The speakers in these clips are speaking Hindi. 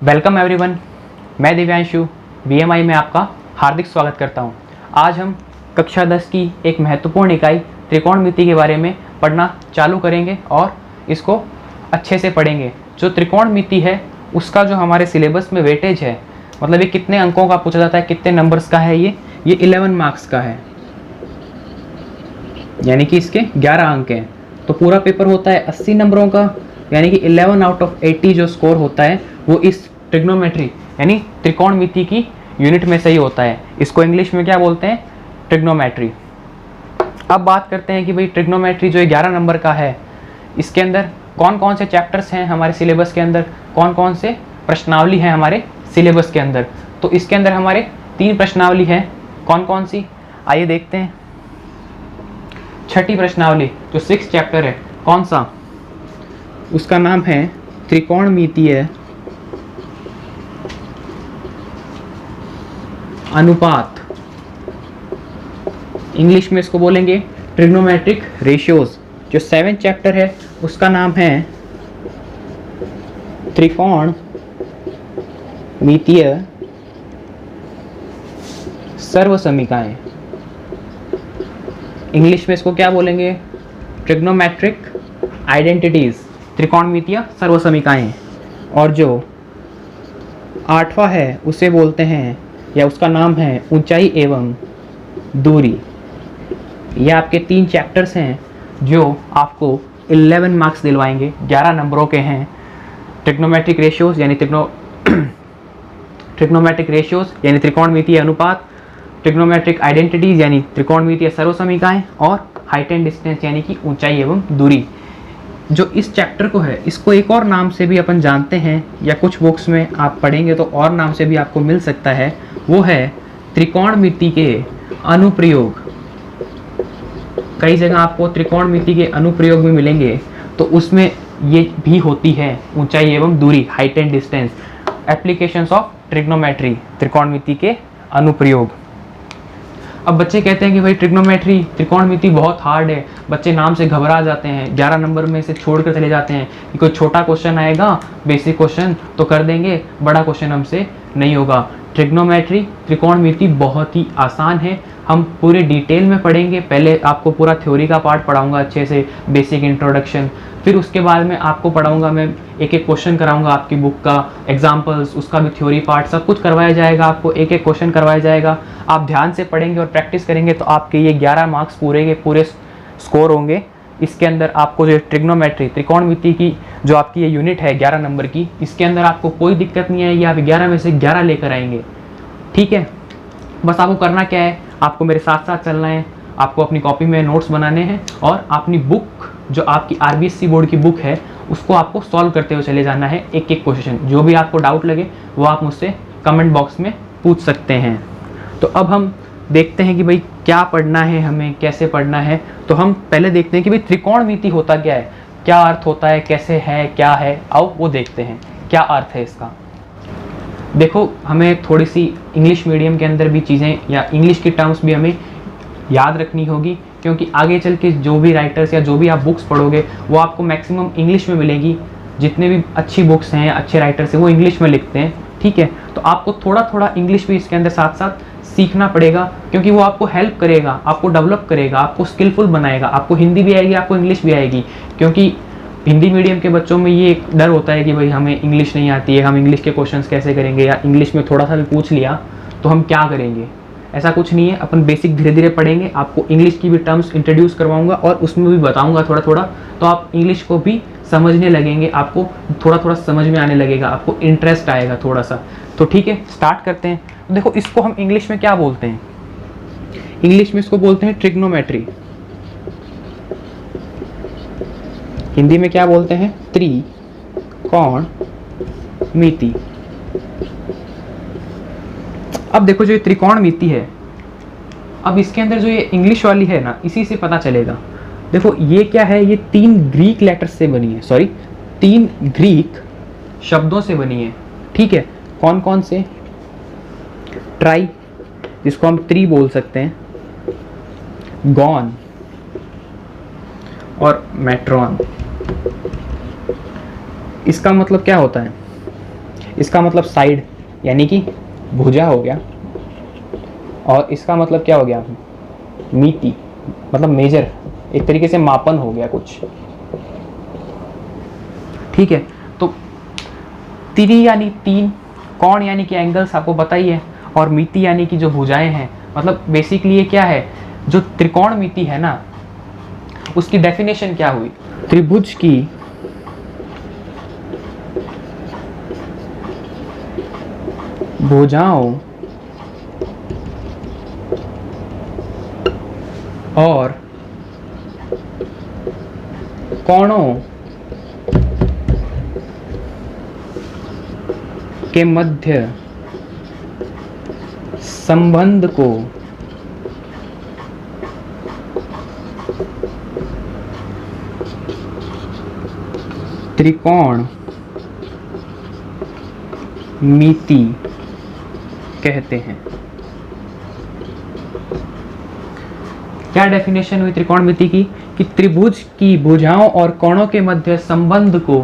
वेलकम एवरीवन, मैं दिव्यांशु बीएमआई में आपका हार्दिक स्वागत करता हूं। आज हम कक्षा 10 की एक महत्वपूर्ण इकाई त्रिकोणमिति के बारे में पढ़ना चालू करेंगे और इसको अच्छे से पढ़ेंगे। जो त्रिकोणमिति है उसका जो हमारे सिलेबस में वेटेज है, मतलब ये कितने अंकों का पूछा जाता है, कितने नंबर्स का है, ये 11 मार्क्स का है, यानी कि इसके 11 अंक हैं। तो पूरा पेपर होता है 80 नंबरों का, यानी कि 11 आउट ऑफ 80 जो स्कोर होता है वो इस ट्रिग्नोमेट्री यानी त्रिकोणमिति की यूनिट में से ही होता है। इसको इंग्लिश में क्या बोलते हैं? ट्रिग्नोमेट्री। अब बात करते हैं कि भाई ट्रिग्नोमेट्री जो 11 नंबर का है, इसके अंदर कौन कौन से चैप्टर्स हैं हमारे सिलेबस के अंदर, कौन कौन से प्रश्नावली हैं हमारे सिलेबस के अंदर। तो इसके अंदर हमारे 3 प्रश्नावली हैं। कौन कौन सी, आइए देखते हैं। छठी प्रश्नावली जो 6 चैप्टर है, कौन सा? उसका नाम है त्रिकोणमितीय अनुपात। इंग्लिश में इसको बोलेंगे ट्रिग्नोमेट्रिक रेशियोज। जो 7 चैप्टर है उसका नाम है त्रिकोणमितीय सर्वसमीकाएं। इंग्लिश में इसको क्या बोलेंगे? ट्रिग्नोमेट्रिक आइडेंटिटीज, त्रिकोणमितीय सर्वसमीकाएं। और जो 8वां है उसे बोलते हैं, या उसका नाम है ऊंचाई एवं दूरी। ये आपके 3 चैप्टर्स हैं जो आपको 11 मार्क्स दिलवाएंगे, 11 नंबरों के हैं। ट्रिग्नोमेट्रिक रेशियोज यानी ट्रिग्नोमेट्रिक रेशियोज यानी त्रिकोणमितीय अनुपात, ट्रिग्नोमेट्रिक आइडेंटिटीज यानी त्रिकोणमितीय सर्वसमीकाएं, और हाइट एंड डिस्टेंस यानी कि ऊंचाई एवं दूरी। जो इस चैप्टर को है इसको एक और नाम से भी अपन जानते हैं, या कुछ बुक्स में आप पढ़ेंगे तो और नाम से भी आपको मिल सकता है, वो है त्रिकोणमिति के अनुप्रयोग। कई जगह आपको त्रिकोणमिति के अनुप्रयोग भी मिलेंगे, तो उसमें ये भी होती है ऊंचाई एवं दूरी, height and distance, applications of trigonometry, त्रिकोणमिति के अनुप्रयोग। अब बच्चे कहते हैं कि भाई ट्रिग्नोमेट्री, त्रिकोणमिति बहुत हार्ड है, बच्चे नाम से घबरा जाते हैं, 11 नंबर में से छोड़कर चले जाते हैं कि कोई छोटा क्वेश्चन आएगा, बेसिक क्वेश्चन तो कर देंगे, बड़ा क्वेश्चन हमसे नहीं होगा। ट्रिग्नोमेट्री, त्रिकोणमिति बहुत ही आसान है। हम पूरे डिटेल में पढ़ेंगे। पहले आपको पूरा थ्योरी का पार्ट पढ़ाऊंगा अच्छे से, बेसिक इंट्रोडक्शन, फिर उसके बाद में आपको पढ़ाऊंगा, मैं एक एक क्वेश्चन कराऊंगा आपकी बुक का, एग्जाम्पल्स, उसका भी थ्योरी पार्ट, सब कुछ करवाया जाएगा आपको, एक एक क्वेश्चन करवाया जाएगा। आप ध्यान से पढ़ेंगे और प्रैक्टिस करेंगे तो आपके ये 11 मार्क्स पूरे के पूरे स्कोर होंगे। इसके अंदर आपको जो ट्रिग्नोमेट्री, त्रिकोणमिति की जो आपकी ये यूनिट है 11 नंबर की, इसके अंदर आपको कोई दिक्कत नहीं आएगी। आप 11 में से 11 लेकर आएंगे, ठीक है। बस आपको करना क्या है, आपको मेरे साथ साथ चलना है। आपको अपनी कॉपी में नोट्स बनाने हैं और अपनी बुक, जो आपकी आरबीएससी बोर्ड की बुक है, उसको आपको सॉल्व करते हुए चले जाना है, एक एक क्वेश्चन। जो भी आपको डाउट लगे वो आप मुझसे कमेंट बॉक्स में पूछ सकते हैं। तो अब हम देखते हैं कि भाई क्या पढ़ना है हमें, कैसे पढ़ना है। तो हम पहले देखते हैं कि भाई त्रिकोणमिति होता क्या है, क्या अर्थ होता है, कैसे है, क्या है। आओ वो देखते हैं क्या अर्थ है इसका। देखो, हमें थोड़ी सी इंग्लिश मीडियम के अंदर भी चीज़ें या इंग्लिश की टर्म्स भी हमें याद रखनी होगी, क्योंकि आगे चल के जो भी राइटर्स या जो भी आप बुक्स पढ़ोगे वो आपको मैक्सिमम इंग्लिश में मिलेगी। जितने भी अच्छी बुक्स हैं, अच्छे राइटर्स हैं, वो इंग्लिश में लिखते हैं, ठीक है। तो आपको थोड़ा थोड़ा इंग्लिश भी इसके अंदर साथ साथ सीखना पड़ेगा, क्योंकि वो आपको हेल्प करेगा, आपको डेवलप करेगा, आपको स्किलफुल बनाएगा। आपको हिंदी भी आएगी, आपको इंग्लिश भी आएगी, क्योंकि हिंदी मीडियम के बच्चों में ये एक डर होता है कि भाई हमें इंग्लिश नहीं आती है, हम इंग्लिश के क्वेश्चंस कैसे करेंगे, या इंग्लिश में थोड़ा सा भी पूछ लिया तो हम क्या करेंगे। ऐसा कुछ नहीं है, अपन बेसिक धीरे धीरे पढ़ेंगे। आपको इंग्लिश की भी टर्म्स इंट्रोड्यूस करवाऊंगा और उसमें भी बताऊंगा थोड़ा थोड़ा, तो आप इंग्लिश को भी समझने लगेंगे, आपको थोड़ा थोड़ा समझ में आने लगेगा, आपको इंटरेस्ट आएगा थोड़ा सा। तो ठीक है, स्टार्ट करते हैं। देखो, इसको हम इंग्लिश में क्या बोलते हैं? इंग्लिश में इसको बोलते हैं ट्रिग्नोमेट्री। हिंदी में क्या बोलते हैं? त्रिकोणमिति। अब देखो, जो ये त्रिकोणमिति है, अब इसके अंदर जो ये इंग्लिश वाली है ना, इसी से पता चलेगा। देखो ये क्या है, ये 3 ग्रीक लेटर्स से बनी है, 3 ग्रीक शब्दों से बनी है, ठीक है। कौन कौन से? ट्राई, जिसको हम त्रि बोल सकते हैं, गॉन और मेट्रॉन। इसका मतलब क्या होता है? इसका मतलब साइड यानी कि भुजा हो गया, और इसका मतलब क्या हो गया, मिति मतलब मेजर, एक तरीके से मापन हो गया कुछ, ठीक है। तो त्रि यानी तीन, कोण यानी कि एंगल्स आपको पता ही है, और मिति यानी कि जो भुजाएं हैं, मतलब बेसिकली ये क्या है, जो त्रिकोण मिति है ना, उसकी डेफिनेशन क्या हुई, त्रिभुज की भुजाओं और कोणों के मध्य संबंध को त्रिकोण मिति कहते हैं। क्या डेफिनेशन हुई त्रिकोण मिति की, कि त्रिभुज की भुजाओं और कोणों के मध्य संबंध को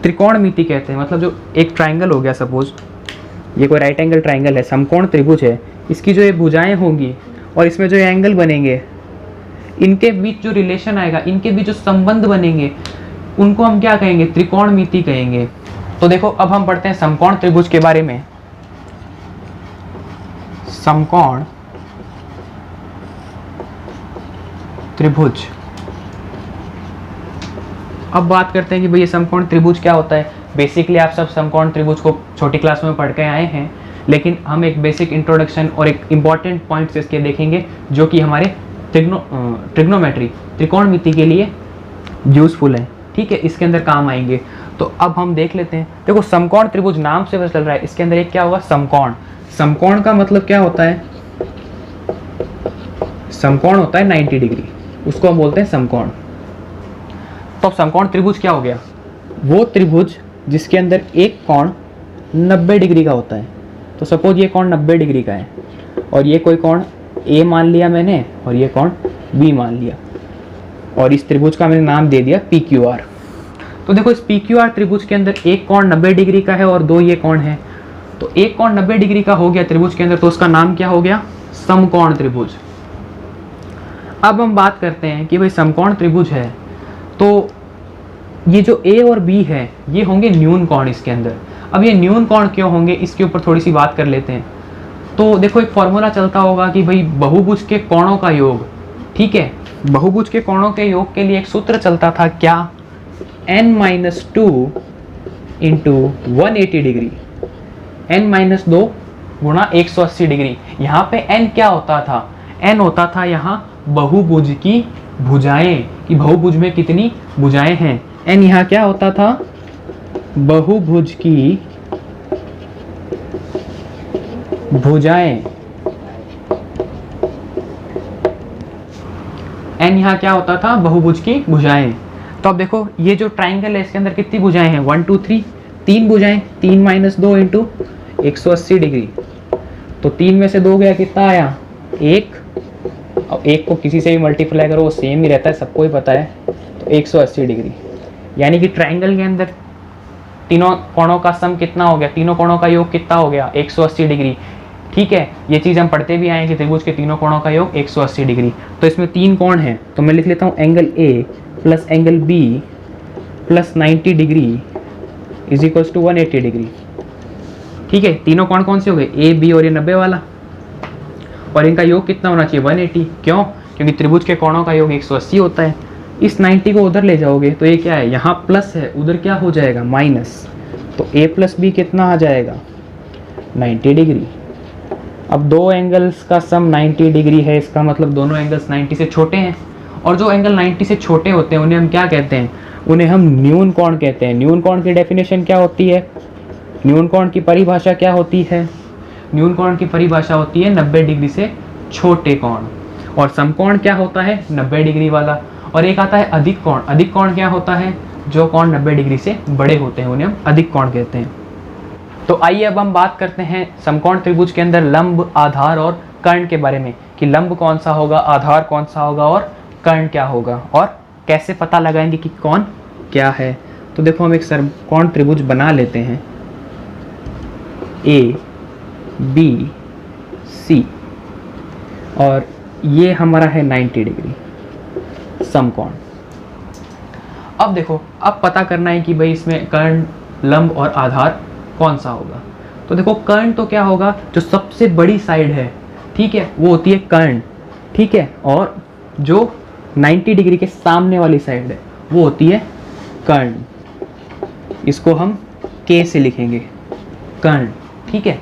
त्रिकोण मिति कहते हैं। मतलब जो एक ट्राइंगल हो गया, सपोज ये कोई राइट एंगल ट्राइंगल है, समकोण त्रिभुज है, इसकी जो ये भुजाएं होंगी और इसमें जो एंगल बनेंगे, इनके बीच जो रिलेशन आएगा, इनके बीच जो संबंध बनेंगे, उनको हम क्या कहेंगे, त्रिकोण मिति कहेंगे। तो देखो अब हम पढ़ते हैं समकोण त्रिभुज के बारे में। समकोण त्रिभुज, अब बात करते हैं कि भाई ये समकोण त्रिभुज क्या होता है। बेसिकली आप सब समकोण त्रिभुज को छोटी क्लास में पढ़ के आए हैं, लेकिन हम एक बेसिक इंट्रोडक्शन और एक इम्पॉर्टेंट पॉइंट्स इसके देखेंगे जो कि हमारे ट्रिग्नोमेट्री त्रिकोणमिति के लिए यूजफुल है, ठीक है, इसके अंदर काम आएंगे। तो अब हम देख लेते हैं। देखो समकोण त्रिभुज नाम से पता चल रहा है, इसके अंदर एक क्या होगा, समकोण। समकोण का मतलब क्या होता है, समकोण होता है 90 डिग्री, उसको हम बोलते हैं समकोण। तो अब समकोण त्रिभुज क्या हो गया, वो त्रिभुज जिसके अंदर एक कोण 90 डिग्री का होता है। तो सपोज ये कोण 90 डिग्री का है, और ये कोई कोण ए मान लिया मैंने, और ये कोण बी मान लिया, और इस त्रिभुज का मैंने नाम दे दिया PQR। तो देखो इस PQR त्रिभुज के अंदर एक कोण 90 डिग्री का है और दो ये कोण है। तो एक कोण 90 डिग्री का हो गया त्रिभुज के अंदर, तो उसका नाम क्या हो गया, समकोण त्रिभुज। अब हम बात करते हैं कि भाई समकोण त्रिभुज है, तो ये जो A और B है ये होंगे न्यून कोण इसके अंदर। अब ये न्यून कोण क्यों होंगे, इसके ऊपर थोड़ी सी बात कर लेते हैं। तो देखो एक फॉर्मूला चलता होगा कि भाई बहुभुज के कोणों का योग, ठीक है, बहुभुज के कोणों के योग के लिए एक सूत्र चलता था, क्या, n-2 इंटू 180 डिग्री, n-2 गुणा 180 डिग्री। यहाँ पे n क्या होता था, n होता था यहाँ बहुभुज की भुजाएं, कि बहुभुज में कितनी भुजाएं हैं। n यहाँ क्या होता था, बहुभुज की भुजाएं, n यहाँ क्या होता था, बहुभुज की भुजाएं। तो अब देखो ये जो ट्राइंगल है इसके अंदर कितनी भुजाएं हैं, 1 2 3, तीन भुजाएं, 3-2 इंटू 180 डिग्री। तो 3 में से 2 गया, कितना आया, 1। अब 1 को किसी से भी मल्टीप्लाई करो वो सेम ही रहता है, सबको ही पता है। तो 180 डिग्री, यानी कि ट्राइंगल के अंदर तीनों कोणों का सम कितना हो गया, तीनों कोणों का योग कितना हो गया, 180 डिग्री, ठीक है। ये चीज़ हम पढ़ते भी आए कि त्रिभुज के तीनों कोणों का योग 180 डिग्री। तो इसमें 3 कोण हैं, तो मैं लिख लेता हूँ angle A plus angle B plus 90 degree is equals to 180 degree, ठीक है। तीनों कोण कौन से हो गए, A B और ये 90 वाला, और इनका योग कितना होना चाहिए, 180। क्यों, क्योंकि त्रिभुज के कोणों का योग 180 होता है। इस 90 को उधर ले जाओगे तो ये क्या है, यहाँ प्लस है, उधर क्या हो जाएगा, माइनस। तो A प्लस B कितना आ जाएगा, 90 डिग्री। अब दो एंगल्स का सम 90 डिग्री है, इसका मतलब दोनों एंगल्स 90 से छोटे हैं, और जो एंगल 90 से छोटे होते हैं उन्हें हम क्या कहते हैं, उन्हें हम न्यून कोण कहते हैं। न्यून कोण की डेफिनेशन क्या होती है, न्यून कोण की परिभाषा क्या होती है, न्यून कोण की परिभाषा होती है 90 डिग्री से छोटे कोण। और समकोण क्या होता है, 90 डिग्री वाला। और एक आता है अधिक कोण। अधिक कोण क्या होता है, जो कोण 90 डिग्री से बड़े होते हैं उन्हें हम अधिक कोण कहते हैं। तो आइए अब हम बात करते हैं समकोण त्रिभुज के अंदर लंब, आधार और कर्ण के बारे में, कि लंब कौन सा होगा, आधार कौन सा होगा और कर्ण क्या होगा, और कैसे पता लगाएंगे कि कौन क्या है। तो देखो हम एक समकोण त्रिभुज बना लेते हैं। ए बी सी, और ये हमारा है 90 डिग्री समकोण। अब देखो, अब पता करना है कि भाई इसमें कर्ण, लंब और आधार कौन सा होगा। तो देखो कर्ण तो क्या होगा, जो सबसे बड़ी साइड है, ठीक है, वो होती है कर्ण, ठीक है, और जो 90 डिग्री के सामने वाली साइड है वो होती है कर्ण। इसको हम K से लिखेंगे, कर्ण, ठीक है।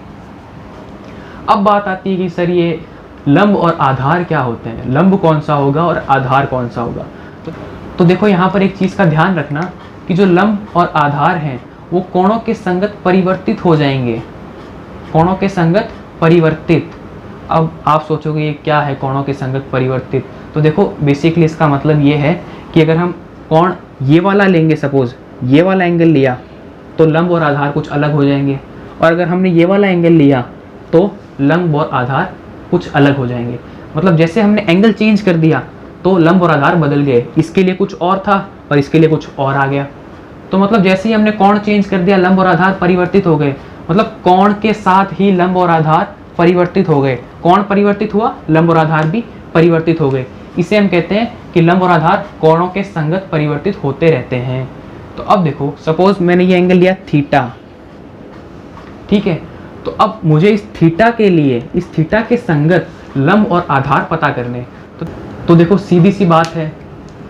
अब बात आती है कि सर ये लंब और आधार क्या होते हैं, लंब कौन सा होगा और आधार कौन सा होगा। तो देखो यहाँ पर एक चीज़ का ध्यान रखना कि जो लंब और आधार हैं वो कोणों के संगत परिवर्तित हो जाएंगे, कोणों के संगत परिवर्तित। अब आप सोचोगे ये क्या है कोणों के संगत परिवर्तित, तो देखो बेसिकली इसका मतलब ये है कि अगर हम कोण ये वाला लेंगे, सपोज ये वाला एंगल लिया, तो लंब और आधार कुछ अलग हो जाएंगे, और अगर हमने ये वाला एंगल लिया तो लंब और आधार कुछ अलग हो जाएंगे। मतलब जैसे हमने एंगल चेंज कर दिया तो लंब और आधार बदल गए, इसके लिए कुछ और था और इसके लिए कुछ और आ गया। तो मतलब जैसे ही हमने कोण चेंज कर दिया लंब और आधार परिवर्तित हो गए, मतलब कोण के साथ ही लंब और आधार परिवर्तित हो गए। कोण परिवर्तित हुआ, लंब और आधार भी परिवर्तित हो गए। इसे हम कहते हैं कि लंब और आधार कोणों के संगत परिवर्तित होते रहते हैं। तो अब देखो सपोज मैंने ये एंगल लिया थीटा, ठीक है, तो अब मुझे इस थीटा के लिए, इस थीटा के संगत लंब और आधार पता करने। तो देखो सीधी सी बात है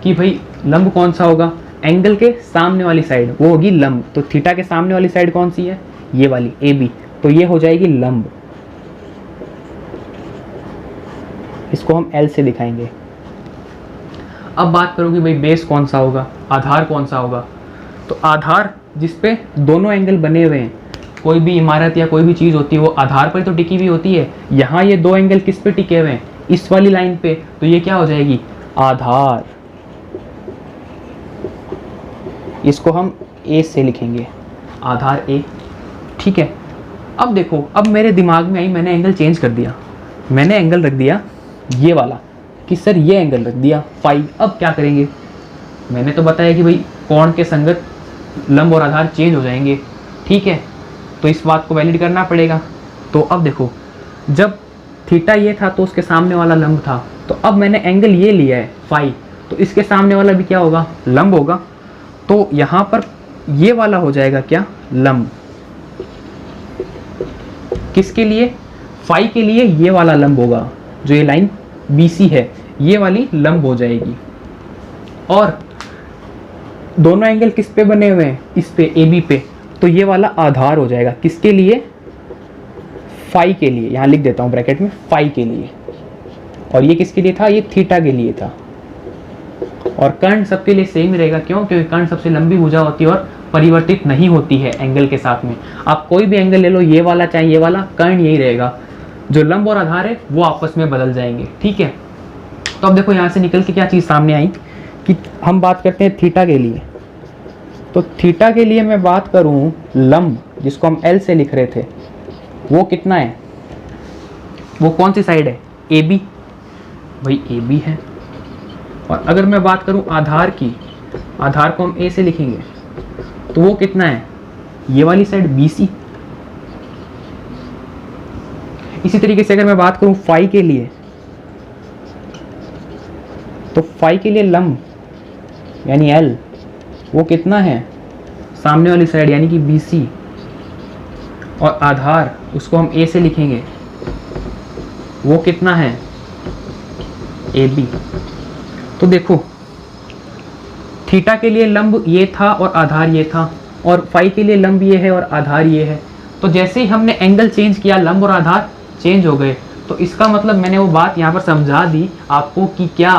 कि भाई लंब कौन सा होगा, एंगल के सामने वाली साइड वो होगी लंब। तो थीटा के सामने वाली साइड कौन सी है, ये वाली ए बी, तो ये हो जाएगी लंब। इसको हम एल से दिखाएंगे। अब बात करोगे भाई बेस कौन सा होगा, आधार कौन सा होगा। तो आधार जिस पे दोनों एंगल बने हुए हैं, कोई भी इमारत या कोई भी चीज़ होती है वो आधार पर तो टिकी हुई होती है। यहाँ ये दो एंगल किस पे टिके हुए हैं, इस वाली लाइन पे, तो ये क्या हो जाएगी, आधार। इसको हम ए से लिखेंगे, आधार ए, ठीक है। अब देखो, अब मेरे दिमाग में आई, मैंने एंगल चेंज कर दिया, मैंने एंगल रख दिया ये वाला, कि सर ये एंगल रख दिया फाई। अब क्या करेंगे, मैंने तो बताया कि भाई कोण के संगत लंब और आधार चेंज हो जाएंगे, ठीक है, तो इस बात को वैलिड करना पड़ेगा। तो अब देखो, जब थीटा ये था तो उसके सामने वाला लंब था, तो अब मैंने एंगल ये लिया है फाई, तो इसके सामने वाला भी क्या होगा, लंब होगा। तो यहाँ पर ये वाला हो जाएगा क्या, लंब। किसके लिए, फाई के लिए ये वाला लंब होगा, जो ये लाइन BC है ये वाली लंब हो जाएगी। और दोनों एंगल किस पे बने हुए हैं, इस पे AB पे, तो ये वाला आधार हो जाएगा किसके लिए, फाई के लिए। यहाँ लिख देता हूँ ब्रैकेट में, फाई के लिए। और ये किसके लिए था, ये थीटा के लिए था। और कर्ण सबके लिए सेम ही रहेगा, क्यों, क्योंकि कर्ण सबसे लंबी भुजा होती है और परिवर्तित नहीं होती है एंगल के साथ में। आप कोई भी एंगल ले लो, ये वाला चाहे ये वाला, कर्ण यही रहेगा। जो लंब और आधार है वो आपस में बदल जाएंगे, ठीक है। तो अब देखो यहाँ से निकल के क्या चीज़ सामने आई कि हम बात करते हैं थीटा के लिए। तो थीटा के लिए मैं बात करूँ, लंब जिसको हम L से लिख रहे थे, वो कितना है, वो कौन सी साइड है, AB, भाई AB है। और अगर मैं बात करूं आधार की, आधार को हम A से लिखेंगे, तो वो कितना है, ये वाली साइड BC। इसी तरीके से अगर मैं बात करूं फाई के लिए, तो फाई के लिए लंब यानी L, वो कितना है, सामने वाली साइड यानी कि BC। और आधार उसको हम A से लिखेंगे, वो कितना है, AB। तो देखो थीटा के लिए लंब ये था और आधार ये था, और फाई के लिए लंब ये है और आधार ये है। तो जैसे ही हमने एंगल चेंज किया लंब और आधार चेंज हो गए। तो इसका मतलब मैंने वो बात यहाँ पर समझा दी आपको कि क्या,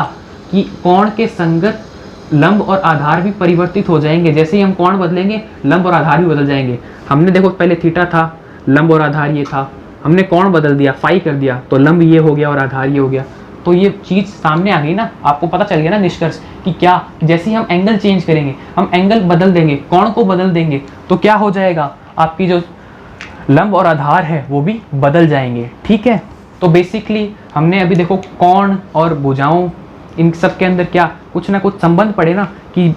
कि कोण के संगत लंब और आधार भी परिवर्तित हो जाएंगे। जैसे ही हम कोण बदलेंगे लंब और आधार भी बदल जाएंगे। हमने देखो पहले थीटा था, लंब और आधार ये था, हमने कोण बदल दिया, फाई कर दिया, तो लंब ये हो गया और आधार ये हो गया। तो ये चीज़ सामने आ गई ना, आपको पता चल गया ना निष्कर्ष कि क्या, जैसे ही हम एंगल चेंज करेंगे, हम एंगल बदल देंगे, कोण को बदल देंगे, तो क्या हो जाएगा, आपकी जो लंब और आधार है वो भी बदल जाएंगे, ठीक है। तो बेसिकली हमने अभी देखो कोण और भुजाओं, इन सब के अंदर क्या कुछ ना कुछ संबंध पड़े ना, कि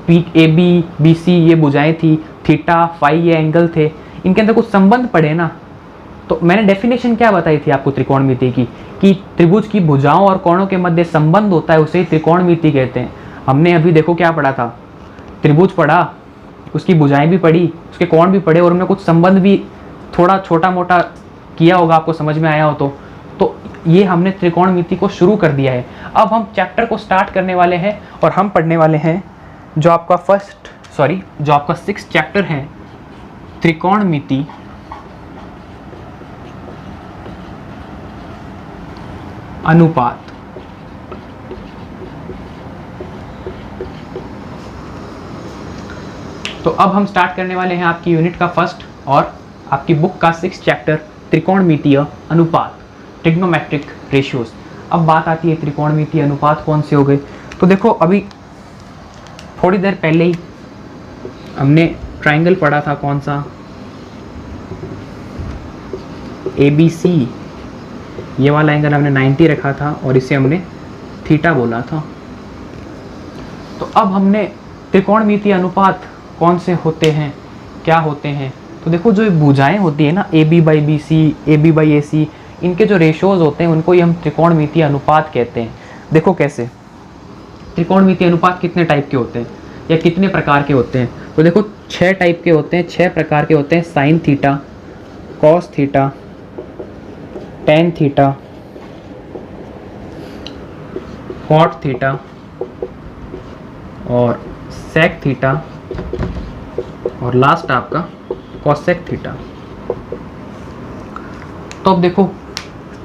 AB BC ये भुजाएं थी, थीटा फाई ये एंगल थे, इनके अंदर कुछ संबंध पड़े ना, तो मैंने डेफिनेशन क्या बताई थी आपको त्रिकोणमिति की, कि त्रिभुज की भुजाओं और कोणों के मध्य संबंध होता है, उसे ही त्रिकोणमिति कहते हैं। हमने अभी देखो क्या पढ़ा था, त्रिभुज पढ़ा, उसकी भुजाएं भी पढ़ी, उसके कोण भी पढ़े, और उनमें कुछ संबंध भी थोड़ा छोटा मोटा किया होगा, आपको समझ में आया हो तो ये हमने त्रिकोणमिति को शुरू कर दिया है। अब हम चैप्टर को स्टार्ट करने वाले हैं और हम पढ़ने वाले हैं जो आपका जो आपका 6th चैप्टर है, त्रिकोणमिति अनुपात। तो अब हम स्टार्ट करने वाले हैं आपकी यूनिट का फर्स्ट और आपकी बुक का 6th चैप्टर, त्रिकोणमितीय अनुपात, ट्रिग्नोमेट्रिक रेशियोज। अब बात आती है त्रिकोणमितीय अनुपात कौन से हो गए। तो देखो अभी थोड़ी देर पहले ही हमने ट्राइंगल पढ़ा था, कौन सा, ABC, ये वाला एंगल हमने 90 रखा था और इसे हमने थीटा बोला था। तो अब हमने त्रिकोणमितीय अनुपात कौन से होते हैं, क्या होते हैं। तो देखो जो भुजाएं होती है ना, AB/BC, AB/AC, इनके जो रेशियोज होते हैं उनको ही हम त्रिकोणमितीय अनुपात कहते हैं। देखो कैसे, त्रिकोणमितीय अनुपात कितने टाइप के होते हैं या कितने प्रकार के होते हैं। तो देखो 6 टाइप के होते हैं, 6 प्रकार के होते हैं। Sine theta, cos theta, tan theta, cot theta और सेक थीटा, और लास्ट आपका कॉसेक थीटा। तो अब देखो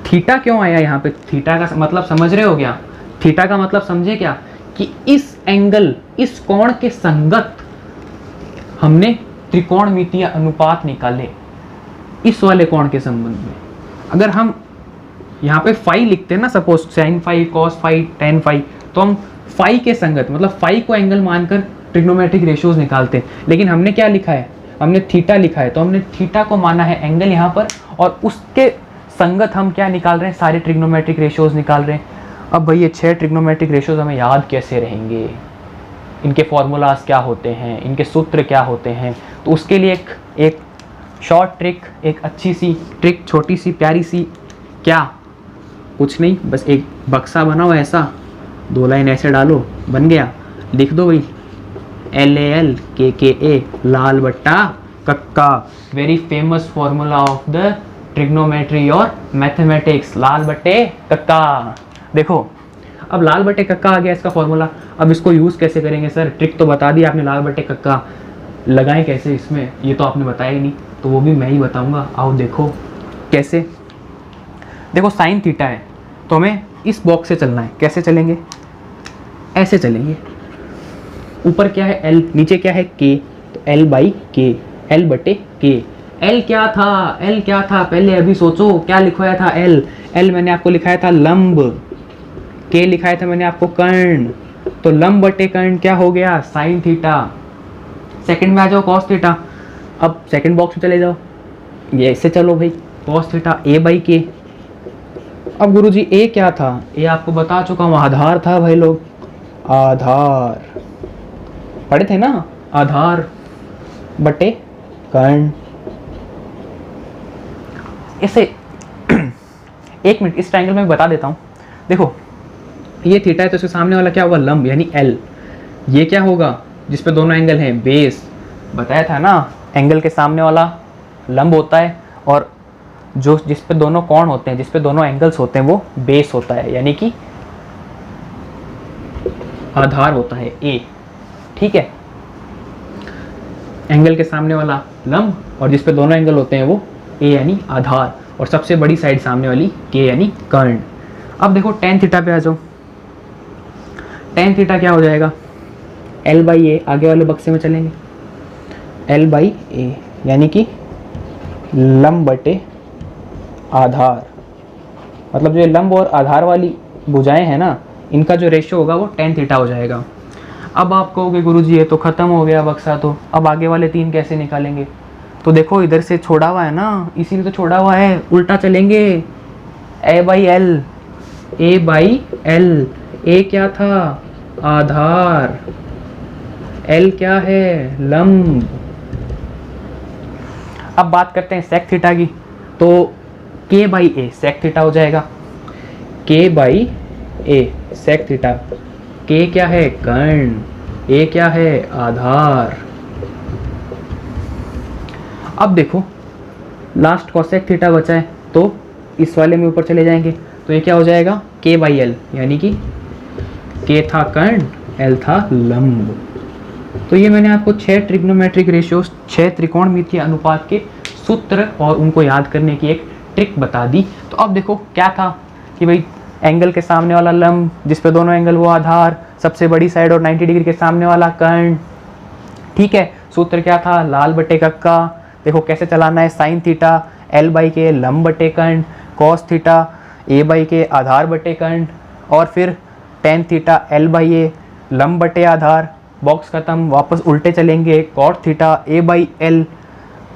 थीटा क्यों आया यहाँ पे, थीटा का मतलब समझ रहे हो क्या, थीटा का मतलब समझे क्या, कि इस एंगल, इस कोण के संगत हमने त्रिकोणमितीय अनुपात निकाले इस वाले कोण के संबंध में। अगर हम यहाँ पे फाई लिखते हैं ना, suppose sine phi, cos phi, tan phi, तो हम फाई के संगत मतलब फाई को एंगल मानकर ट्रिग्नोमेट्रिक रेशियोज निकालते हैं। लेकिन हमने क्या लिखा है, हमने थीटा लिखा है, तो हमने थीटा को माना है एंगल यहाँ पर, और उसके संगत हम क्या निकाल रहे हैं, सारे ट्रिग्नोमेट्रिक रेशियोज निकाल रहे हैं। अब भाई ये 6 ट्रिग्नोमेट्रिक रेशियोज हमें याद कैसे रहेंगे, इनके फॉर्मूलाज क्या होते हैं, इनके सूत्र क्या होते हैं। तो उसके लिए एक शॉर्ट ट्रिक, एक अच्छी सी ट्रिक, छोटी सी प्यारी सी, क्या, कुछ नहीं, बस एक बक्सा बनाओ ऐसा, 2 लाइन ऐसे डालो, बन गया। लिख दो भाई LAL KKA, लाल बट्टा कक्का, very famous formula of the trigonometry और मैथमेटिक्स, लाल बट्टे कक्का। देखो अब लाल बट्टे कक्का आ गया इसका फॉर्मूला। अब इसको यूज़ कैसे करेंगे सर, ट्रिक तो बता दी आपने, लाल बट्टे कक्का लगाएं कैसे इसमें, ये तो आपने बताया ही नहीं, तो वो भी मैं ही बताऊंगा। आओ देखो कैसे। देखो साइन थीटा है तो हमें इस बॉक्स से चलना है, कैसे चलेंगे, ऐसे चलेंगे। ऊपर क्या है L, नीचे क्या है K, तो L/K, L/K। L क्या था, L क्या था, पहले अभी सोचो क्या लिखवाया था L मैंने आपको लिखाया था लंब, K लिखाया था मैंने आपको कर्ण, तो लंब/कर्ण क्या हो गया, साइन थीटा। सेकंड में आ जाओ कॉस थीटा, अब सेकंड बॉक्स में चले जाओ, ये ऐसे चलो भाई, कॉस थीटा A/K। अब गुरुजी A क्या था, A आपको बता चुका हूँ, आधार था भाई लोग, आधार पढ़े थे ना, आधार बटे कर्ण। ऐसे एक मिनट, इस ट्रायंगल में बता देता हूँ। देखो ये थीटा है तो इसके सामने वाला क्या होगा, लंब यानी L। ये क्या होगा, जिस पे दोनों एंगल हैं, बेस। बताया था ना, एंगल के सामने वाला लंब होता है, और जो जिस पे दोनों कोण होते हैं, जिस पे दोनों एंगल्स होते हैं, वो बेस होता है, यानी कि आधार होता है A। ठीक है, एंगल के सामने वाला लंब और जिस पे दोनों एंगल होते हैं वो A यानी आधार, और सबसे बड़ी साइड सामने वाली K यानी कर्ण। अब देखो टेन थीटा पे आ जाओ, टेन थीटा क्या हो जाएगा, L/A, आगे वाले बक्से में चलेंगे, L/A यानी कि लंब बटे आधार। मतलब जो लंब और आधार वाली भुजाएं हैं ना, इनका जो रेशियो होगा वो टेन थीटा हो जाएगा। अब आप कहोगे गुरुजी ये तो ख़त्म हो गया बक्सा, तो अब आगे वाले 3 कैसे निकालेंगे। तो देखो इधर से छोड़ा हुआ है ना, इसीलिए तो छोड़ा हुआ है, उल्टा चलेंगे, A/L, A/L। A क्या था, आधार, L क्या है, लंब। अब बात करते हैं सेक थीटा की, तो के बाई ए सेक थीटा हो जाएगा, के बाई ए सेक थीटा। के क्या है? कर्ण, ए क्या है? आधार। अब देखो लास्ट कोसेक थीटा बचा है, तो इस वाले में ऊपर चले जाएंगे, तो ये क्या हो जाएगा? के बाई एल, यानी कि के था कर्ण, एल था लंब। तो ये मैंने आपको 6 ट्रिग्नोमेट्रिक रेशियोज, 6 त्रिकोणमितीय अनुपात के सूत्र और उनको याद करने की एक ट्रिक बता दी। तो अब देखो क्या था कि भाई एंगल के सामने वाला लंब, जिस पे दोनों एंगल वो आधार, सबसे बड़ी साइड और 90 डिग्री के सामने वाला कर्ण। ठीक है, सूत्र क्या था? लाल बटे कक्का। देखो कैसे चलाना है, sine theta L by K लंब बटे कर्ण, cos theta A by K आधार बटे कर्ण, और फिर tan theta L by A लंब बटे आधार। बॉक्स खत्म, वापस उल्टे चलेंगे, cot theta A by L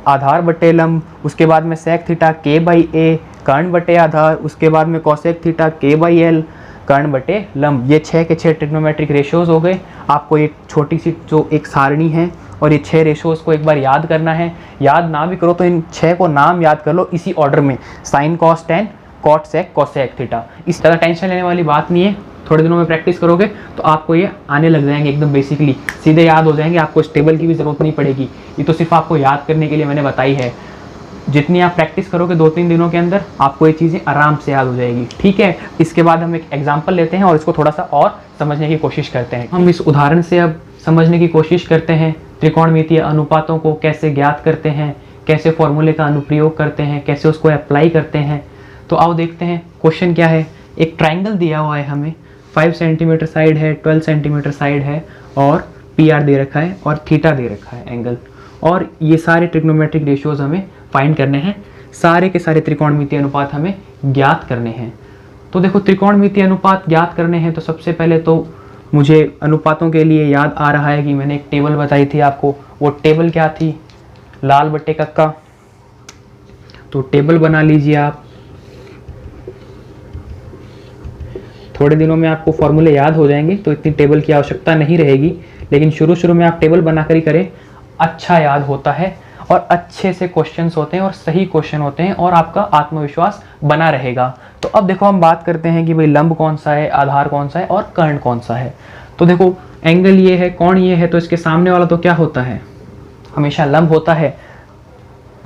आधार बटे लंब, उसके बाद में सेक थीटा के बाई ए कर्ण बटे आधार, उसके बाद में कॉसेक थीटा के बाई एल कर्ण बटे लंब। ये 6 के 6 ट्रिग्नोमेट्रिक रेशियोज हो गए। आपको एक छोटी सी जो एक सारणी है और ये 6 रेशियोज को एक बार याद करना है। याद ना भी करो तो इन 6 को नाम याद कर लो इसी ऑर्डर में, sine cos tan cot sec cosec theta. इस तरह टेंशन लेने वाली बात नहीं है, थोड़े दिनों में प्रैक्टिस करोगे तो आपको ये आने लग जाएंगे, एकदम बेसिकली सीधे याद हो जाएंगे। आपको इस टेबल की भी ज़रूरत नहीं पड़ेगी, ये तो सिर्फ आपको याद करने के लिए मैंने बताई है। जितनी आप प्रैक्टिस करोगे 2-3 दिनों के अंदर आपको ये चीज़ें आराम से याद हो जाएगी। ठीक है, इसके बाद हम एक एग्जाम्पल लेते हैं और इसको थोड़ा सा और समझने की कोशिश करते हैं। हम इस उदाहरण से अब समझने की कोशिश करते हैं त्रिकोणमितीय अनुपातों को कैसे ज्ञात करते हैं, कैसे फॉर्मूले का अनुप्रयोग करते हैं, कैसे उसको अप्लाई करते हैं। तो आओ देखते हैं क्वेश्चन क्या है। एक ट्राइंगल दिया हुआ है हमें, 5 सेंटीमीटर साइड है, 12 सेंटीमीटर साइड है, और पी आर दे रखा है और थीटा दे रखा है एंगल, और ये सारे ट्रिग्नोमेट्रिक रेशियोज हमें फाइंड करने हैं। सारे के सारे त्रिकोणमितीय अनुपात हमें ज्ञात करने हैं। तो देखो त्रिकोणमितीय अनुपात ज्ञात करने हैं तो सबसे पहले तो मुझे अनुपातों के लिए याद आ रहा है कि मैंने एक टेबल बताई थी आपको। वो टेबल क्या थी? लाल बटे कक्का। तो टेबल बना लीजिए आप। थोड़े दिनों में आपको फॉर्मूले याद हो जाएंगे तो इतनी टेबल की आवश्यकता नहीं रहेगी, लेकिन शुरू में आप टेबल बनाकर ही करें, अच्छा याद होता है और अच्छे से क्वेश्चंस होते हैं और सही क्वेश्चन होते हैं और आपका आत्मविश्वास बना रहेगा। तो अब देखो हम बात करते हैं कि भाई लंब कौन सा है, आधार कौन सा है और कर्ण कौन सा है। तो देखो एंगल ये है, कोण ये है, तो इसके सामने वाला तो क्या होता है? हमेशा लंब होता है।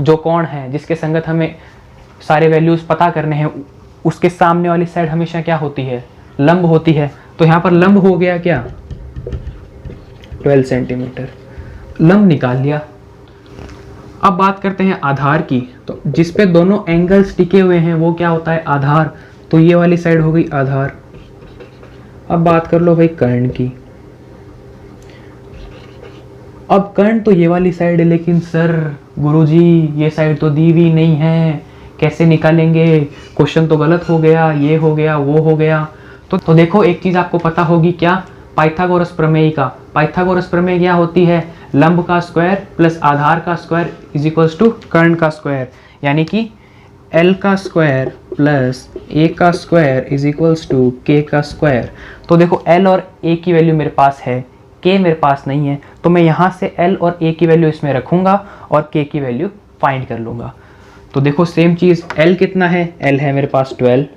जो कोण है जिसके संगत हमें सारे वैल्यूज पता करने हैं, उसके सामने वाली साइड हमेशा क्या होती है? लंब होती है। तो यहाँ पर लंब हो गया क्या? 12 सेंटीमीटर लंब निकाल लिया। अब बात करते हैं आधार की। तो जिस पे दोनों एंगल्स टिके हुए हैं वो क्या होता है? आधार। तो ये वाली साइड हो गई आधार। अब बात कर लो भाई कर्ण की। अब कर्ण तो ये वाली साइड है, लेकिन सर गुरुजी ये साइड तो दी हुई नहीं है, कैसे निकालेंगे? क्वेश्चन तो गलत हो गया, ये हो गया, वो हो गया। तो देखो एक चीज आपको पता होगी क्या? पाइथागोरस प्रमेय का। पाइथागोरस प्रमेय क्या होती है? लंब का स्क्वायर प्लस आधार का स्क्वायर इज इक्वल्स टू कर्ण का स्क्वायर, यानी कि एल का स्क्वायर प्लस ए का स्क्वायर इज इक्वल्स टू के का स्क्वायर। तो देखो एल और ए की वैल्यू मेरे पास है, के मेरे पास नहीं है, तो मैं यहाँ से एल और ए की वैल्यू इसमें रखूंगा और के की वैल्यू फाइंड कर लूँगा। तो देखो सेम चीज़, एल कितना है? एल है मेरे पास 12,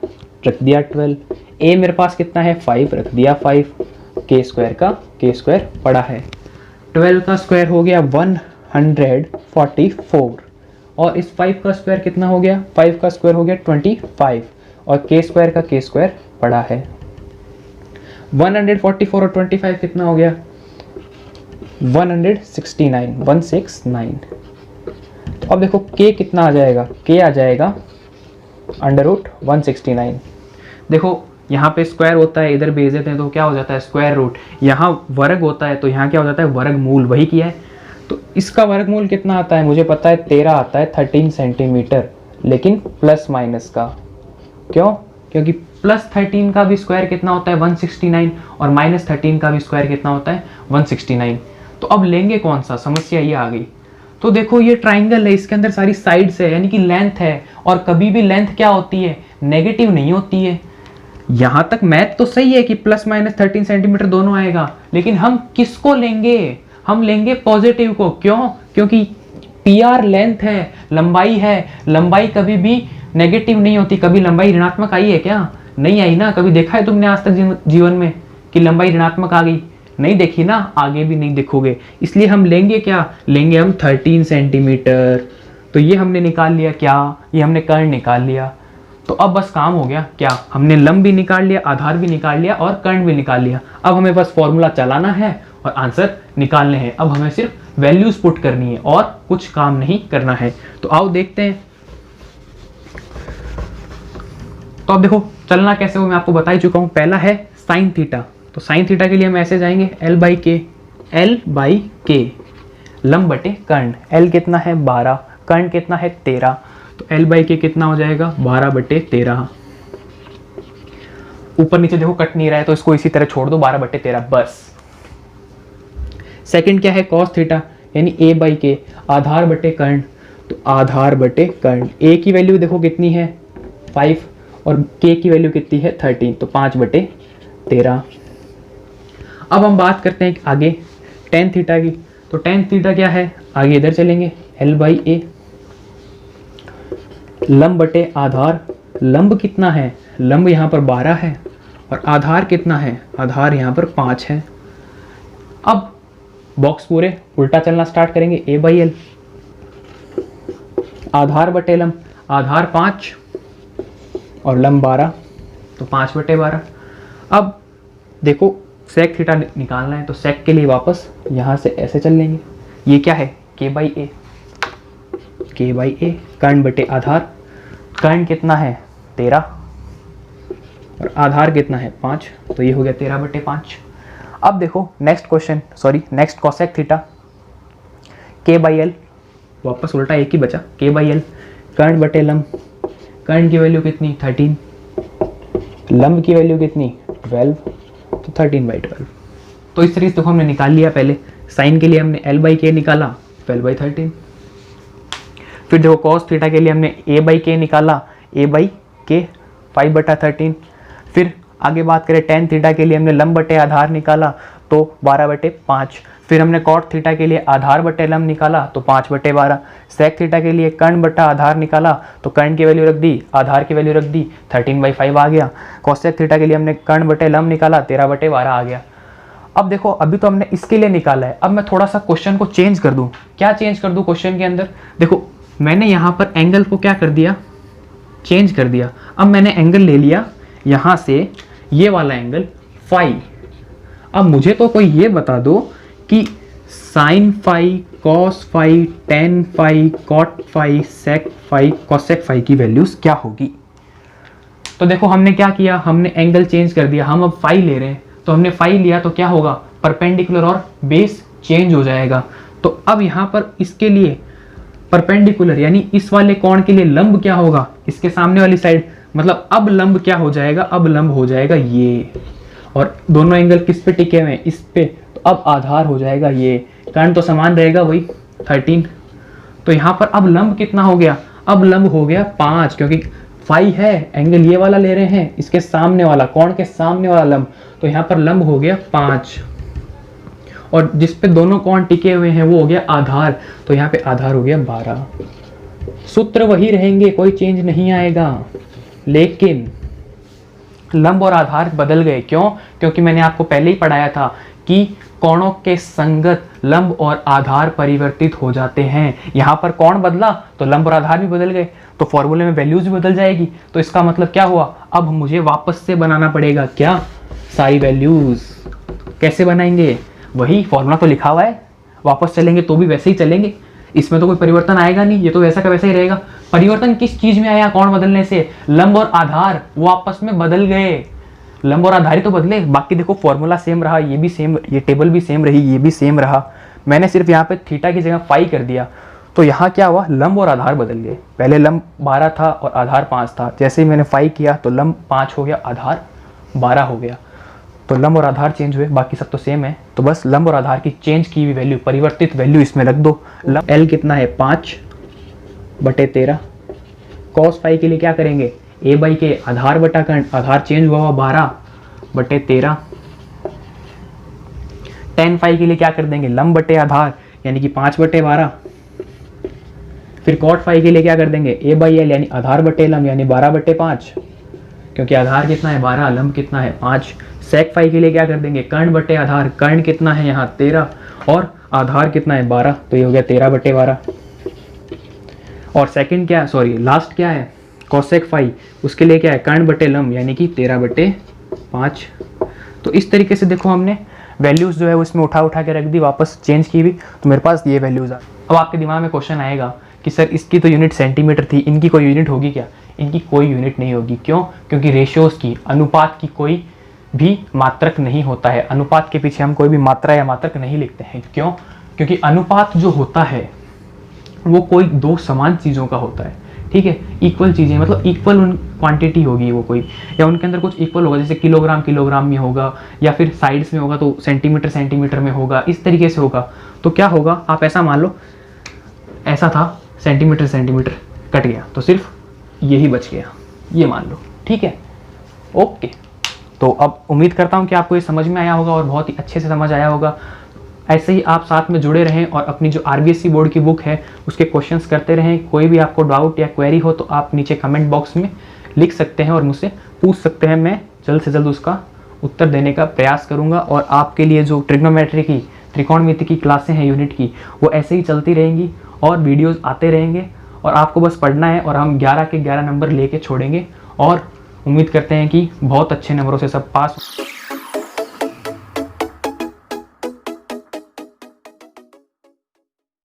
रख दिया 12। ए मेरे पास कितना है? 5, रख दिया 5। के स्क्वायर का के स्क्वायर पड़ा है। 12 का स्क्वायर हो गया 144, और इस 5 का स्क्वायर कितना हो गया? 5 का स्क्वायर हो गया 25, और के स्क्वायर का के स्क्वायर पड़ा है। 144 और 25 कितना हो गया? 169। तो अब देखो के कितना आ जाएगा? के आ जाएगा √169। देखो यहाँ पे स्क्वायर होता है, इधर भेज देते हैं तो क्या हो जाता है? Square root. यहाँ वर्ग होता है तो यहाँ क्या हो जाता है? वर्गमूल। वही किया है। तो इसका वर्गमूल कितना आता है? मुझे पता है 13 आता है, 13 सेंटीमीटर, लेकिन प्लस माइनस का। क्यों? क्योंकि प्लस 13 का भी स्क्वायर कितना होता है? 169, और माइनस 13 का भी स्क्वायर कितना होता है? 169। तो अब लेंगे कौन सा? समस्या ये आ गई। तो देखो ये ट्राइंगल है, इसके अंदर सारी साइड्स है, यानी कि लेंथ है, और कभी भी लेंथ क्या होती है? नेगेटिव नहीं होती है। यहां तक मैथ तो सही है कि प्लस माइनस 13 सेंटीमीटर दोनों आएगा, लेकिन हम किसको लेंगे? हम लेंगे पॉजिटिव को। क्यों? क्योंकि पी आर लेंथ है, लंबाई है। लंबाई कभी भी नेगेटिव नहीं होती। कभी लंबाई ऋणात्मक आई है क्या? नहीं आई ना। कभी देखा है तुमने आज तक जीवन में कि लंबाई ऋणात्मक आ गई? नहीं देखी ना, आगे भी नहीं देखोगे। इसलिए हम लेंगे क्या? लेंगे हम 13 सेंटीमीटर। तो ये हमने निकाल लिया क्या? ये हमने कर्ण निकाल लिया। तो अब बस काम हो गया क्या? हमने लंब भी निकाल लिया, आधार भी निकाल लिया और कर्ण भी निकाल लिया। अब हमें बस फॉर्मूला चलाना है और आंसर निकालने हैं। अब हमें सिर्फ वैल्यूज पुट करनी है और कुछ काम नहीं करना है। तो आओ देखते हैं। तो अब देखो चलना कैसे हो मैं आपको बता ही चुका हूं। पहला है साइन थीटा। तो साइन थीटा के लिए हम ऐसे जाएंगे L बाई के लंब बटे कर्ण। L कितना है? 12। कर्ण कितना है? 13। तो L बाई के कितना हो जाएगा? 12 बटे 13। ऊपर नीचे देखो कट नहीं रहा है तो इसको इसी तरह छोड़ दो, 12 बटे 13 बस। सेकंड क्या है? कॉस थीटा, यानी A बाई के आधार बटे कर्ण। तो आधार बटे कर्ण। A की वैल्यू देखो कितनी है? 5 और K की वैल्यू कितनी है? 13। तो 5 बटे 13। अब हम बात करते हैं आगे टेन थीटा की। तो टेन थीटा क्या है? आगे इधर चलेंगे L बाई ए लंब बटे आधार। लंब कितना है? लंब यहाँ पर 12 है और आधार कितना है? आधार यहाँ पर 5 है। अब बॉक्स पूरे उल्टा चलना स्टार्ट करेंगे। A बाई एल आधार बटे लंब। आधार 5 और लंब 12, तो 5 बटे 12। अब देखो सेक थीटा निकालना है तो सेक के लिए वापस यहाँ से ऐसे चल लेंगे। ये क्या है? K by A. K by A कर्ण बटे आधार। कर्ण कितना है? 13 और आधार कितना है? 5। तो ये हो गया 13 बटे 5। अब देखो next cosec theta. K by L वापस उल्टा एक ही बचा। K बाई एल कर्ण बटे लंब। कर्ण की वैल्यू कितनी? 13। लंब की वैल्यू कितनी? 12। तो 13 बाई 12। तो इस तरीके से देखो हमने निकाल लिया। पहले साइन के लिए हमने L बाई के निकाला 12 बाई 13। फिर देखो कॉस थीटा के लिए हमने A बाई के निकाला A बाई के 5 बटा 13। फिर आगे बात करें टेन थीटा के लिए हमने लंब बटे आधार निकाला तो 12 बटे 5। फिर हमने कॉट थीटा के लिए आधार बटे लंब निकाला तो 5 बटे 12। सेक थीटा के लिए कर्ण बटा आधार निकाला तो कर्ण की वैल्यू रख दी, आधार की वैल्यू रख दी, 13 बाई 5 आ गया। कॉसेक थीटा के लिए हमने कर्ण बटे लंब निकाला 13 बटे 12 आ गया। अब देखो अभी तो हमने इसके लिए निकाला है। अब मैं थोड़ा सा क्वेश्चन को चेंज कर दूं। क्या चेंज कर दूं क्वेश्चन के अंदर? देखो मैंने यहाँ पर एंगल को क्या कर दिया? चेंज कर दिया। अब मैंने एंगल ले लिया यहाँ से, ये वाला एंगल फाई। अब मुझे तो कोई ये बता दो कि sine phi, cos phi, tan phi, cot phi, sec phi, cosec phi की वैल्यूज क्या होगी? तो देखो हमने क्या किया? हमने एंगल चेंज कर दिया। हम अब फाई ले रहे हैं तो हमने फाई लिया तो क्या होगा? परपेंडिकुलर और बेस चेंज हो जाएगा। तो अब यहाँ पर इसके लिए परपेंडिकुलर यानी इस वाले कोण के लिए लंब क्या होगा? इसके सामने वाली साइड। मतलब अब लंब क्या हो जाएगा? अब लंब हो जाएगा ये। और दोनों एंगल किस पे टिके हुए हैं? इस पे। तो अब आधार हो जाएगा ये। कर्ण तो समान रहेगा वही 13। तो यहाँ पर अब लंब कितना हो गया? अब लंब हो गया 5, क्योंकि फाई है, एंगल ये वाला ले रहे हैं, इसके सामने वाला, कोण के सामने वाला लंब। तो यहाँ पर लंब हो गया 5 और जिस पे दोनों कोण टिके हुए हैं वो हो गया आधार। तो यहाँ पे आधार हो गया 12। सूत्र वही रहेंगे, कोई चेंज नहीं आएगा, लेकिन लंब और आधार बदल गए। क्यों? क्योंकि मैंने आपको पहले ही पढ़ाया था कि कोणों के संगत लंब और आधार परिवर्तित हो जाते हैं। यहाँ पर कोण बदला तो लंब और आधार भी बदल गए, तो फॉर्मूले में वैल्यूज भी बदल जाएगी। तो इसका मतलब क्या हुआ? अब मुझे वापस से बनाना पड़ेगा क्या? सारी वैल्यूज। कैसे बनाएंगे? वही फॉर्मूला तो लिखा हुआ है, वापस चलेंगे तो भी वैसे ही चलेंगे, इसमें तो कोई परिवर्तन आएगा नहीं, ये तो वैसा का वैसा ही रहेगा। परिवर्तन किस चीज में आया? कोण बदलने से। लंब और आधार वो आपस में बदल गए, लंब और आधार ही तो बदले, बाकी देखो फॉर्मूला सेम रहा, ये भी सेम, ये टेबल भी सेम रही, ये भी सेम रहा। मैंने सिर्फ यहाँ पे थीटा की जगह फाई कर दिया, तो यहाँ क्या हुआ? लंब और आधार बदल गए। पहले लंब 12 था और आधार 5 था, जैसे ही मैंने फाई किया तो लंब 5 हो गया, आधार 12 हो गया। तो लंब और आधार चेंज हुए, बाकी सब तो सेम है। तो बस लंब और आधार की चेंज की हुई वैल्यू, परिवर्तित वैल्यू इसमें रख दो। L कितना है? 5 बटे 13। कॉस फाई के लिए क्या करेंगे? A बाई के आधार बटा कर्ण, आधार चेंज हुआ 12 बटे 13। टेन फाई के लिए क्या कर देंगे? लंब बटे आधार यानी कि 5 बटे 12। फिर cot फाई के लिए क्या कर देंगे, a/l यानी आधार बटे लंब यानी 12/5, क्योंकि आधार कितना है 12, लंब कितना है 5। sec फाई के लिए क्या कर देंगे, कर्ण बटे आधार, कर्ण कितना है यहाँ 13 और आधार कितना है 12, तो ये हो गया 13/12। और सेकंड क्या, सॉरी लास्ट क्या है cosec फाई, उसके लिए क्या है कर्ण बटे लंब यानी कि 13/5। तो इस तरीके से देखो हमने वैल्यूज़ जो है उसमें उठा के रख दी, वापस चेंज की भी, तो मेरे पास ये वैल्यूज़ आ। अब आपके दिमाग में क्वेश्चन आएगा कि सर इसकी तो यूनिट सेंटीमीटर थी, इनकी कोई यूनिट होगी क्या? इनकी कोई यूनिट नहीं होगी। क्यों? क्योंकि रेशियोज़ की, अनुपात की कोई भी मात्रक नहीं होता है। अनुपात के पीछे हम कोई भी मात्रा या मात्रक नहीं लिखते हैं। क्यों? क्योंकि अनुपात जो होता है वो कोई दो समान चीज़ों का होता है, ठीक है, इक्वल चीज़ें, मतलब इक्वल क्वांटिटी होगी वो कोई, या उनके अंदर कुछ इक्वल होगा, जैसे किलोग्राम किलोग्राम में होगा, या फिर साइड्स में होगा तो सेंटीमीटर सेंटीमीटर में होगा, इस तरीके से होगा। तो क्या होगा, आप ऐसा मान लो ऐसा था, सेंटीमीटर सेंटीमीटर कट गया तो सिर्फ यही बच गया, ये मान लो, ठीक है, ओके। तो अब उम्मीद करता हूँ कि आपको ये समझ में आया होगा और बहुत ही अच्छे से समझ आया होगा। ऐसे ही आप साथ में जुड़े रहें और अपनी जो RBSc बोर्ड की बुक है उसके क्वेश्चंस करते रहें। कोई भी आपको डाउट या क्वेरी हो तो आप नीचे कमेंट बॉक्स में लिख सकते हैं और मुझसे पूछ सकते हैं। मैं जल्द से जल्द उसका उत्तर देने का प्रयास करूंगा। और आपके लिए जो ट्रिग्नोमेट्री की, त्रिकोणमिति की क्लासें हैं यूनिट की, वो ऐसे ही चलती रहेंगी और वीडियोज़ आते रहेंगे और आपको बस पढ़ना है और हम 11 के 11 नंबर लेके छोड़ेंगे और उम्मीद करते हैं कि बहुत अच्छे नंबरों से सब पास